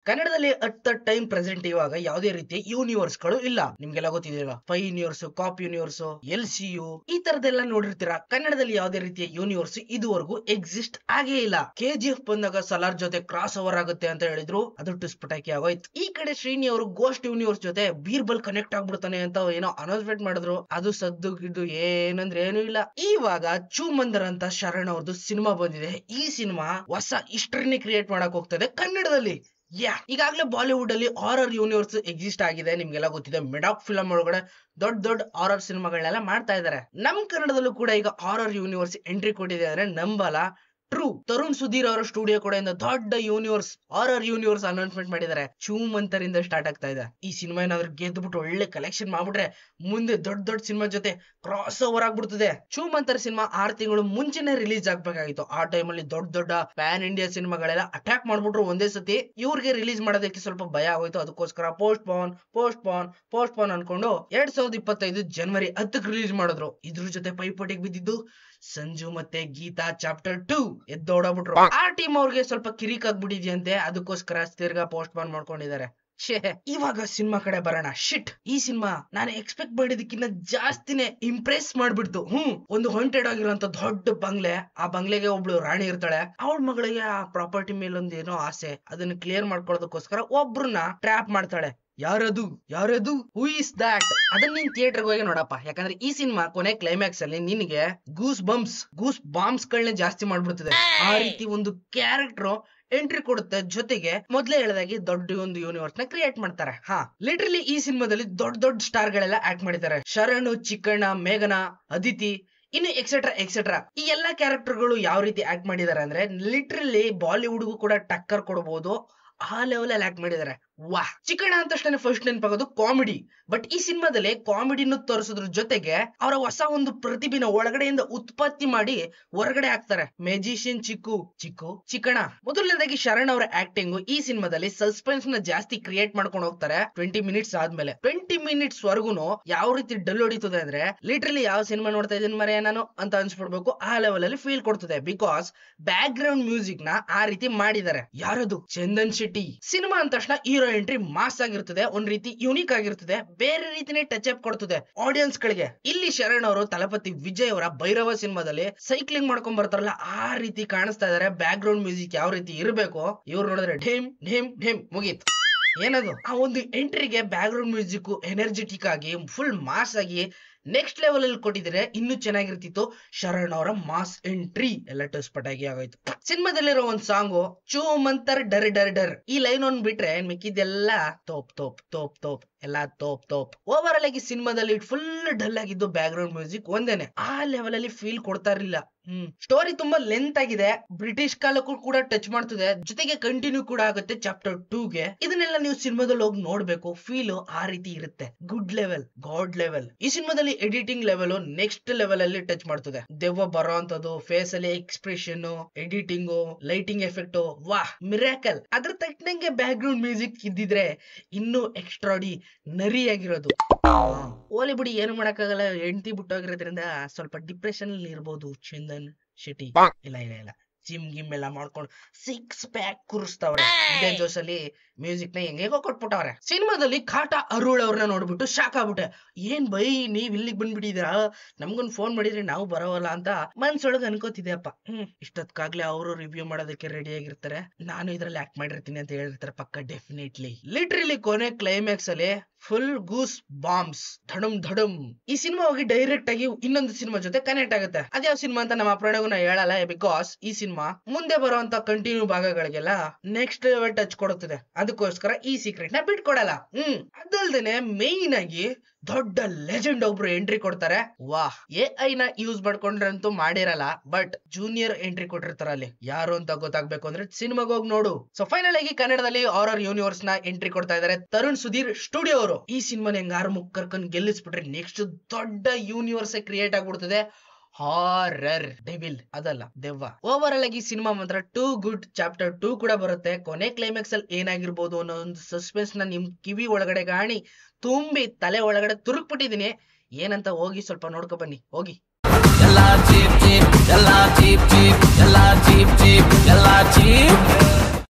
ಕನ್ನಡದಲ್ಲಿ at the time present ಇವಾಗ ಯಾವುದೇ ರೀತಿಯ ಯೂನಿವರ್ಸ್ ಗಳು ಇಲ್ಲ. ನಿಮ್ಗೆಲ್ಲ ಗೊತ್ತಿದೆಯಲ್ಲ, ಫೈ ಯೂನಿವರ್ಸ್, ಕಾಪ್ ಯೂನಿವರ್ಸ್, LCU ಈ ತರದೆಲ್ಲ ನೋಡಿರ್ತೀರಾ. ಕನ್ನಡದಲ್ಲಿ ಯಾವುದೇ ರೀತಿಯ ಯೂನಿವರ್ಸ್ ಇದುವರೆಗೂ ಎಕ್ಸಿಸ್ಟ್ ಆಗೇ ಇಲ್ಲ. KGF ಬಂದಾಗ ಸಲಾರ್ ಜೊತೆ ಕ್ರಾಸ್ ಓವರ್ ಆಗುತ್ತೆ ಅಂತ ಹೇಳಿದ್ರು, ಅದು ಟುಸ್ಪಟಾಕಿ ಆಗೋಯ್ತು. ಈ ಕಡೆ ಶ್ರೀನಿ ಅವರು ಗೋಸ್ಟ್ ಯೂನಿವರ್ಸ್ ಜೊತೆ ಬೀರ್ಬಲ್ ಕನೆಕ್ಟ್ ಆಗ್ಬಿಡ್ತಾನೆ ಅಂತ ಏನೋ ಅನೌನ್ಸ್ಮೆಂಟ್ ಮಾಡಿದ್ರು, ಅದು ಸದ್ದು ಗಿದ್ದು ಏನಂದ್ರೆ ಏನೂ ಇಲ್ಲ. ಇವಾಗ ಚೂಮಂದರ್ ಅಂತ ಶರಣ್ ಅವ್ರದ್ದು ಸಿನಿಮಾ ಬಂದಿದೆ. ಈ ಸಿನಿಮಾ ಹೊಸ ಹಿಸ್ಟರಿನೇ ಕ್ರಿಯೇಟ್ ಮಾಡಕ್ ಹೋಗ್ತದೆ ಕನ್ನಡದಲ್ಲಿ. ಈಗಾಗಲೇ ಬಾಲಿವುಡ್ ಅಲ್ಲಿ ಹಾರರ್ ಯೂನಿವರ್ಸ್ ಎಕ್ಸಿಸ್ಟ್ ಆಗಿದೆ, ನಿಮ್ಗೆಲ್ಲ ಗೊತ್ತಿದೆ. ಮೆಡಾಕ್ ಫಿಲಂ ಒಳಗಡೆ ದೊಡ್ಡ ದೊಡ್ಡ ಹಾರರ್ ಸಿನಿಮಾಗಳನ್ನೆಲ್ಲ ಮಾಡ್ತಾ ಇದಾರೆ. ನಮ್ ಕನ್ನಡದಲ್ಲೂ ಕೂಡ ಈಗ ಹಾರರ್ ಯೂನಿವರ್ಸ್ ಎಂಟ್ರಿ ಕೊಟ್ಟಿದೆ ಅಂದ್ರೆ ನಂಬಲ್ಲ. ಟ್ರೂ, ತರುಣ್ ಸುಧೀರ್ ಅವರ ಸ್ಟುಡಿಯೋ ಕೂಡ ದೊಡ್ಡ ಯೂನಿವರ್ಸ್, ಹಾರರ್ ಯೂನಿವರ್ಸ್ ಅನೌನ್ಸ್ಮೆಂಟ್ ಮಾಡಿದ್ದಾರೆ. ಚೂಮಂತರಿಂದ ಸ್ಟಾರ್ಟ್ ಆಗ್ತಾ ಇದೆ. ಈ ಸಿನಿಮಾ ಏನಾದ್ರು ಗೆದ್ಬಿಟ್ಟು ಒಳ್ಳೆ ಕಲೆಕ್ಷನ್ ಮಾಡ್ಬಿಟ್ರೆ ಮುಂದೆ ದೊಡ್ಡ ದೊಡ್ಡ ಸಿನಿಮಾ ಜೊತೆ ಕ್ರಾಸ್ ಓವರ್ ಆಗ್ಬಿಡ್ತದೆ. ಚೂಮಂತರ್ ಸಿನಿಮಾ 6 ತಿಂಗಳು ಮುಂಚೆನೆ ರಿಲೀಸ್ ಆಗ್ಬೇಕಾಗಿತ್ತು. ಆ ಟೈಮಲ್ಲಿ ದೊಡ್ಡ ದೊಡ್ಡ ಪ್ಯಾನ್ ಇಂಡಿಯಾ ಸಿನಿಮಾಗಳೆಲ್ಲ ಅಟ್ಯಾಕ್ ಮಾಡ್ಬಿಟ್ರು ಒಂದೇ ಸತಿ. ಇವ್ರಿಗೆ ರಿಲೀಸ್ ಮಾಡೋದಕ್ಕೆ ಸ್ವಲ್ಪ ಭಯ ಆಗೋಯ್ತು. ಅದಕ್ಕೋಸ್ಕರ ಪೋಸ್ಟ್ ಪೋನ್ ಅನ್ಕೊಂಡು 2025 ಜನವರಿ 10ಕ್ಕೆ ರಿಲೀಸ್ ಮಾಡಿದ್ರು. ಇದ್ರ ಜೊತೆ ಪೈಪೋಟಿಗೆ ಬಿದ್ದಿದ್ದು ಸಂಜು ಮತ್ತೆ ಗೀತಾ ಚಾಪ್ಟರ್ 2 ಎದ್ದೋಡಬಿಟ್ರು. ಆ ಟೀಮ್ ಅವ್ರಿಗೆ ಸ್ವಲ್ಪ ಕಿರಿಕ್ ಆಗ್ಬಿಟ್ಟಿದ್ಯಂತೆ, ಅದಕ್ಕೋಸ್ಕರ ತಿರ್ಗಾ ಪೋಸ್ಟ್ ಪೋನ್ ಮಾಡ್ಕೊಂಡಿದ್ದಾರೆ. ಇವಾಗ ಸಿನಿಮಾ ಕಡೆ ಬರೋಣ. ಈ ಸಿನಿಮಾ ನಾನು ಎಕ್ಸ್ಪೆಕ್ಟ್ ಮಾಡಿದಕ್ಕಿಂತ ಜಾಸ್ತಿನೇ ಇಂಪ್ರೆಸ್ ಮಾಡ್ಬಿಡ್ತು. ಒಂದು ಹಾಂಟೆಡ್ ಆಗಿರುವಂತ ದೊಡ್ಡ ಬಂಗ್ಲೆ, ಆ ಬಂಗ್ಲೆಗೆ ಒಬ್ಳು ರಾಣಿ ಇರ್ತಾಳೆ. ಅವಳ ಮಗಳಿಗೆ ಆ ಪ್ರಾಪರ್ಟಿ ಮೇಲೊಂದು ಏನೋ ಆಸೆ, ಅದನ್ನ ಕ್ಲಿಯರ್ ಮಾಡ್ಕೊಳ್ಳೋದಕ್ಕೋಸ್ಕರ ಒಬ್ರನ್ನ ಟ್ರ್ಯಾಪ್ ಮಾಡ್ತಾಳೆ. ಯಾರದು ಹೂ ಇಸ್ ದಾಟ್? ಅದನ್ನ ನೀನ್ ಥಿಯೇಟರ್ಗೆ ಹೋಗಿ ನೋಡಪ್ಪ. ಯಾಕಂದ್ರೆ ಈ ಸಿನಿಮಾ ಕೊನೆ ಕ್ಲೈಮ್ಯಾಕ್ಸ್ ಅಲ್ಲಿ ನಿನಗೆ ಗೂಸ್ ಬಾಂಬ್ಸ್ ಗಳನ್ನ ಜಾಸ್ತಿ ಮಾಡ್ಬಿಡ್ತದೆ. ಆ ರೀತಿ ಒಂದು ಕ್ಯಾರೆಕ್ಟರ್ ಎಂಟ್ರಿ ಕೊಡುತ್ತೆ. ಜೊತೆಗೆ ಮೊದ್ಲೇ ಹೇಳಿದಾಗಿ ದೊಡ್ಡ ಒಂದು ಯೂನಿವರ್ಸ್ ನ ಕ್ರಿಯೇಟ್ ಮಾಡ್ತಾರೆ. ಲಿಟ್ರಲಿ ಈ ಸಿನಿಮಾದಲ್ಲಿ ದೊಡ್ಡ ದೊಡ್ಡ ಸ್ಟಾರ್ ಗಳೆಲ್ಲ ಆಕ್ಟ್ ಮಾಡಿದ್ದಾರೆ. ಶರಣ್, ಚಿಕ್ಕಣ್ಣ, ಮೇಘನಾ, ಅದಿತಿ, ಇನ್ನು ಎಕ್ಸೆಟ್ರಾ ಈ ಎಲ್ಲಾ ಕ್ಯಾರೆಕ್ಟರ್ ಗಳು ಯಾವ ರೀತಿ ಆಕ್ಟ್ ಮಾಡಿದ್ದಾರೆ ಅಂದ್ರೆ ಲಿಟ್ರಲಿ ಬಾಲಿವುಡ್ಗೂ ಕೂಡ ಟಕ್ಕರ್ ಕೊಡಬಹುದು. ಆ ಲೆವೆಲ್ ಅಲ್ಲಿ ಆಕ್ಟ್ ಮಾಡಿದ್ದಾರೆ. ಚಿಕ್ಕಣ್ಣ ಅಂತ ತಕ್ಷಣ ಫಸ್ಟ್ ನೆನಪಾಗೋದು ಕಾಮಿಡಿ. ಬಟ್ ಈ ಸಿನಿಮಾದಲ್ಲಿ ಕಾಮಿಡಿನೂ ತೋರಿಸೋದ್ರ ಜೊತೆಗೆ ಅವರ ಹೊಸ ಒಂದು ಪ್ರತಿಭೆನ ಒಳಗಡೆಯಿಂದ ಉತ್ಪತ್ತಿ ಮಾಡಿ ಹೊರಗಡೆ ಹಾಕ್ತಾರೆ. ಮ್ಯಾಜಿಷಿಯನ್ ಚಿಕ್ಕಣ್ಣ. ಮೊದಲನೇದಾಗಿ ಶರಣ್ ಅವರ ಆಕ್ಟಿಂಗ್ ಈ ಸಿನಿಮಾದಲ್ಲಿ ಸಸ್ಪೆನ್ಸ್ ನ ಜಾಸ್ತಿ ಕ್ರಿಯೇಟ್ ಮಾಡ್ಕೊಂಡು ಹೋಗ್ತಾರೆ. 20 ಮಿನಿಟ್ಸ್ ಆದ್ಮೇಲೆ 20 ಮಿನಿಟ್ಸ್ ವರ್ಗುನು ಯಾವ ರೀತಿ ಡಲ್ ಹೊಡಿತದೆ ಅಂದ್ರೆ ಲಿಟ್ರಲಿ ಯಾವ ಸಿನಿಮಾ ನೋಡ್ತಾ ಇದೀನಿ ಮರೆ ನಾನು ಅಂತ ಅನ್ಸ್ಬಿಡ್ಬೇಕು. ಆ ಲೆವೆಲ್ ಅಲ್ಲಿ ಫೀಲ್ ಕೊಡ್ತದೆ. ಬಿಕಾಸ್ ಬ್ಯಾಕ್ ಗ್ರೌಂಡ್ ಮ್ಯೂಸಿಕ್ ನ ಆ ರೀತಿ ಮಾಡಿದ್ದಾರೆ. ಯಾರದು? ಚಂದನ್ ಶೆಟ್ಟಿ. ಸಿನಿಮಾ ಅಂದ ತಕ್ಷಣ ಹೀರೋ ಎಂಟ್ರಿ ಮಾಸ್ ಆಗಿರ್ತದೆ, ಒಂದ್ ರೀತಿ ಯೂನಿಕ್ ಆಗಿರ್ತದೆ, ಬೇರೆ ರೀತಿನೇ ಟಚ್ ಅಪ್ ಕೊಡ್ತದೆ ಆಡಿಯನ್ಸ್ ಗಳಿಗೆ. ಇಲ್ಲಿ ಶರಣ್ ಅವರು ತಲಪತಿ ವಿಜಯ್ ಅವರ ಭೈರವ ಸಿನಿಮಾದಲ್ಲಿ ಸೈಕ್ಲಿಂಗ್ ಮಾಡ್ಕೊಂಡ್ ಬರ್ತಾರಲ್ಲ, ಆ ರೀತಿ ಕಾಣಿಸ್ತಾ ಇದಾರೆ. ಬ್ಯಾಕ್ ಗ್ರೌಂಡ್ ಮ್ಯೂಸಿಕ್ ಯಾವ ರೀತಿ ಇರಬೇಕು, ಇವ್ರು ನೋಡಿದ್ರೆ ಢೇಮ್ ಢೇಮ್ ಢೇಮ್ ಮುಗೀತು. ಏನದು ಆ ಒಂದು ಎಂಟ್ರಿಗೆ ಬ್ಯಾಕ್ ಗ್ರೌಂಡ್ ಮ್ಯೂಸಿಕ್ ಎನರ್ಜೆಟಿಕ್ ಆಗಿ ಫುಲ್ ಮಾಸ್ ಆಗಿ ನೆಕ್ಸ್ಟ್ ಲೆವೆಲ್ ಅಲ್ಲಿ ಕೊಟ್ಟಿದ್ರೆ ಇನ್ನೂ ಚೆನ್ನಾಗಿರ್ತಿತ್ತು. ಶರಣ್ ಅವರ ಮಾಸ್ ಎಂಟ್ರಿ ಎಲ್ಲ ಟಸ್ಪಟಾಗಿ ಆಗೋಯ್ತು. ಸಿನಿಮಾದಲ್ಲಿರೋ ಒಂದ್ ಸಾಂಗು ಚೂಮಂತರ್ ಡರ್ ಡರ್ ಡರ್, ಈ ಲೈನ್ ಒಂದ್ ಬಿಟ್ರೆ ಮಿಕ್ಕಿದೆಲ್ಲ ತೋಪ್ ಎಲ್ಲ ತೋಪ್. ಓವರ್ ಆಲ್ ಆಗಿ ಸಿನಿಮಾದಲ್ಲಿ ಫುಲ್ ಡಲ್ ಆಗಿದ್ದು ಬ್ಯಾಕ್ ಗ್ರೌಂಡ್ ಮ್ಯೂಸಿಕ್ ಒಂದೇನೆ. ಆ ಲೆವೆಲ್ ಅಲ್ಲಿ ಫೀಲ್ ಕೊಡ್ತಾ ಇರ್ಲಿಲ್ಲ. ಸ್ಟೋರಿ ತುಂಬಾ ಲೆಂತ್ ಆಗಿದೆ, ಬ್ರಿಟಿಷ್ ಕಾಲಕ್ಕೂ ಕೂಡ ಟಚ್ ಮಾಡ್ತದೆ, ಜೊತೆಗೆ ಕಂಟಿನ್ಯೂ ಕೂಡ ಆಗುತ್ತೆ ಚಾಪ್ಟರ್ 2ಗೆ. ಇದನ್ನೆಲ್ಲ ನೀವು ಸಿನಿಮಾದಲ್ಲಿ ಹೋಗಿ ನೋಡ್ಬೇಕು. ಫೀಲ್ ಆ ರೀತಿ ಇರುತ್ತೆ. Good level, god level. ಈ ಸಿನಿಮಾದಲ್ಲಿ ಎಡಿಟಿಂಗ್ ಲೆವೆಲ್ ನೆಕ್ಸ್ಟ್ ಲೆವೆಲ್ ಅಲ್ಲಿ ಟಚ್ ಮಾಡ್ತದೆ. ದೆವ್ವ ಬರೋ ಅಂತದ್ದು, ಫೇಸ್ ಅಲ್ಲಿ expression, editing, lighting effect, miracle. ಅದ್ರ ತಕ್ಕನಂಗೆ ಬ್ಯಾಕ್ ಗ್ರೌಂಡ್ ಮ್ಯೂಸಿಕ್ ಇದ್ದಿದ್ರೆ ಇನ್ನೂ ಎಕ್ಸ್ಟ್ರಾಡಿ ನರಿಯಾಗಿರೋದು. ಓಲಿ ಬಿಡಿ, ಏನು ಮಾಡಕ್ಕಾಗಲ್ಲ. ಹೆಂಡತಿ ಬಿಟ್ಟೋಗಿರೋದ್ರಿಂದ ಸ್ವಲ್ಪ ಡಿಪ್ರೆಷನ್ ಅಲ್ಲಿ ಇರ್ಬೋದು ಚಂದನ್ ಶೆಟ್ಟಿ. ಇಲ್ಲ ಜಿಮ್ ಗಿಮ್ ಎಲ್ಲ ಮಾಡ್ಕೊಂಡು 6 ಪ್ಯಾಕ್ ಕೂರಿಸ್ತಾವ್ರೆ. ಇದೇ ಜೋಶಲ್ಲಿ ಮ್ಯೂಸಿಕ್ ನ ಹೆಂಗೇಗೋ ಕೊಟ್ಬಿಟ್ಟವ್ರೆ. ಸಿನಿಮಾದಲ್ಲಿ ಕಾಟ ಅರುಳ್ ಅವ್ರನ್ನ ನೋಡ್ಬಿಟ್ಟು ಶಾಕ್ ಆಗ್ಬಿಟ್ಟೆ. ಏನ್ ಬೈ ನೀವ್ ಇಲ್ಲಿಗೆ ಬಂದ್ಬಿಟ್ಟಿದೀರಾ, ನಮ್ಗೊಂದ್ ಫೋನ್ ಮಾಡಿದ್ರೆ ನಾವು ಬರೋವಲ್ಲ ಅಂತ ಮನ್ಸೊಳಗೆ ಅನ್ಕೋತಿದ್ದೆ ಅಪ್ಪ. ಇಷ್ಟೊತ್ಕಾಗ್ಲೇ ಅವರು ರಿವ್ಯೂ ಮಾಡೋದಕ್ಕೆ ರೆಡಿ ಆಗಿರ್ತಾರೆ. ನಾನು ಇದ್ರಲ್ಲಿ ಆಕ್ಟ್ ಮಾಡಿರ್ತೀನಿ ಅಂತ ಹೇಳಿರ್ತಾರೆ ಪಕ್ಕ. ಡೆಫಿನೆಟ್ಲಿ ಲಿಟ್ರಲಿ ಕೊನೆ ಕ್ಲೈಮ್ಯಾಕ್ಸ್ ಅಲ್ಲಿ ಫುಲ್ ಗೂಸ್ ಬಾಂಬ್ಸ್, ಧಡಮ್. ಈ ಸಿನಿಮಾ ಹೋಗಿ ಡೈರೆಕ್ಟ್ ಆಗಿ ಇನ್ನೊಂದು ಸಿನಿಮಾ ಜೊತೆ ಕನೆಕ್ಟ್ ಆಗುತ್ತೆ. ಅದ್ಯಾವ ಸಿನಿಮಾ ಅಂತ ನಮ್ಮ ಪ್ರಣಯಗೂ ಹೇಳಲ್ಲ. ಬಿಕಾಸ್ ಈ ಸಿನಿಮಾ ಮುಂದೆ ಬರುವಂತ ಕಂಟಿನ್ಯೂ ಭಾಗಗಳಿಗೆಲ್ಲ ನೆಕ್ಸ್ಟ್ ಲೆವೆಲ್ ಟಚ್ ಕೊಡುತ್ತದೆ. ಅದಕ್ಕೋಸ್ಕರ ಈ ಸೀಕ್ರೆಟ್ ನ ಬಿಟ್ಕೊಡಲ್ಲ. ಅದಲ್ದೇನೆ ಮೇನ್ ಆಗಿ ದೊಡ್ಡ ಲೆಜೆಂಡ್ ಒಬ್ರು ಎಂಟ್ರಿ ಕೊಡ್ತಾರೆ. AI ನ ಯೂಸ್ ಮಾಡ್ಕೊಂಡ್ರಂತೂ ಮಾಡಿರಲ್ಲ, ಬಟ್ ಜೂನಿಯರ್ ಎಂಟ್ರಿ ಕೊಟ್ಟಿರ್ತಾರ. ಅಲ್ಲಿ ಯಾರು ಅಂತ ಗೊತ್ತಾಗ್ಬೇಕು ಅಂದ್ರೆ ಸಿನಿಮಾಗ ಹೋಗಿ ನೋಡು. ಸೊ ಫೈನಲ್ ಆಗಿ ಕನ್ನಡದಲ್ಲಿ ಹಾರರ್ ಯೂನಿವರ್ಸ್ ನ ಎಂಟ್ರಿ ಕೊಡ್ತಾ ಇದಾರೆ ತರುಣ್ ಸುಧೀರ್ ಸ್ಟುಡಿಯೋ ಅವರು. ಈ ಸಿನಿಮಾನ ಹೆಂಗಾರು ಮುಖ ಕರ್ಕೊಂಡ್ ಗೆಲ್ಲಿಸ್ಬಿಟ್ರೆ ನೆಕ್ಸ್ಟ್ ದೊಡ್ಡ ಯೂನಿವರ್ಸ್ ಕ್ರಿಯೇಟ್ ಆಗ್ಬಿಡ್ತದೆ. ಹಾರರ್ ಡೆವಿಲ್ ಅದಲ್ಲ ದೆವ್ವ. ಓವರ್ ಆಲ್ ಆಗಿ ಸಿನಿಮಾ ಮಾತ್ರ ಟೂ ಗುಡ್. ಚಾಪ್ಟರ್ 2 ಕೂಡ ಬರುತ್ತೆ. ಕೊನೆ ಕ್ಲೈಮ್ಯಾಕ್ಸ್ ಅಲ್ಲಿ ಏನಾಗಿರ್ಬೋದು ಅನ್ನೋ ಒಂದು ಸಸ್ಪೆನ್ಸ್ ನ ನಿಮ್ ಕಿವಿ ಒಳಗಡೆ ಗಾಣಿ ತುಂಬಿ ತಲೆ ಒಳಗಡೆ ತುರುಕ್ಬಿಟ್ಟಿದೀನಿ. ಏನಂತ ಹೋಗಿ ಸ್ವಲ್ಪ ನೋಡ್ಕೊ ಬನ್ನಿ. ಹೋಗಿ. ಎಲ್ಲ ಚೀಪ್